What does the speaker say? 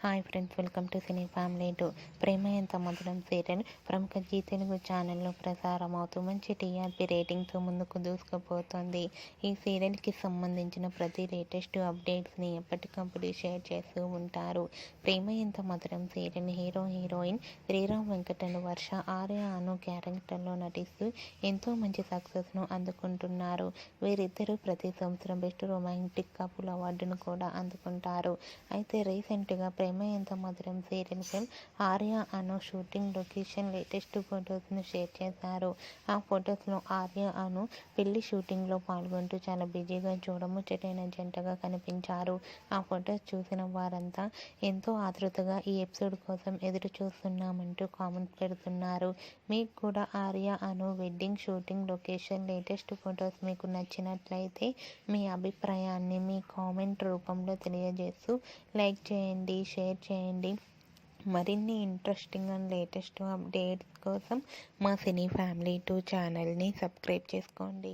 Hi friends, welcome to cine family 2. ప్రేమ ఎంత మధురం serial ప్రముఖ జీ తెలుగు ఛానల్లో ప్రసారం అవుతూ మంచి టీఆర్పీ రేటింగ్తో ముందుకు దూసుకుపోతుంది. ఈ సీరియల్కి సంబంధించిన ప్రతి లేటెస్ట్ అప్డేట్స్ని ఎప్పటికప్పుడు షేర్ చేస్తూ ఉంటారు. ప్రేమ ఎంత మధురం సీరియల్ హీరోయిన్ శ్రీరామ్ వెంకటన్ వర్ష ఆర్య అను క్యారెక్టర్లో నటిస్తూ ఎంతో మంచి సక్సెస్ను అందుకుంటున్నారు. వీరిద్దరూ ప్రతి సంవత్సరం బెస్ట్ రొమాంటిక్ కపుల్ అవార్డును కూడా అందుకుంటారు. అయితే రీసెంట్గా ప్రేమ ఎంత మధురం సీరియల్ ఫిల్మ్ ఆర్య అను షూటింగ్ లొకేషన్ లేటెస్ట్ ఫొటోస్ను షేర్ చేశారు. ఆ ఫొటోస్లో ఆర్య అను పెళ్లి షూటింగ్లో పాల్గొంటూ చాలా బిజీగా చూడముచ్చటైన జంటగా కనిపించారు. ఆ ఫొటోస్ చూసిన వారంతా ఎంతో ఆతృతగా ఈ ఎపిసోడ్ కోసం ఎదురు చూస్తున్నామంటూ కామెంట్స్ పెడుతున్నారు. మీకు కూడా Arya Anu wedding shooting location latest photos మీకు నచ్చినట్లయితే మీ అభిప్రాయాన్ని మీ కామెంట్ రూపంలో తెలియజేస్తూ లైక్ చేయండి, షేర్ చేయండి. మరిన్ని ఇంట్రెస్టింగ్ అండ్ లేటెస్ట్ అప్డేట్స్ కోసం మా సినీ ఫ్యామిలీ 2 ఛానల్ని సబ్స్క్రైబ్ చేసుకోండి.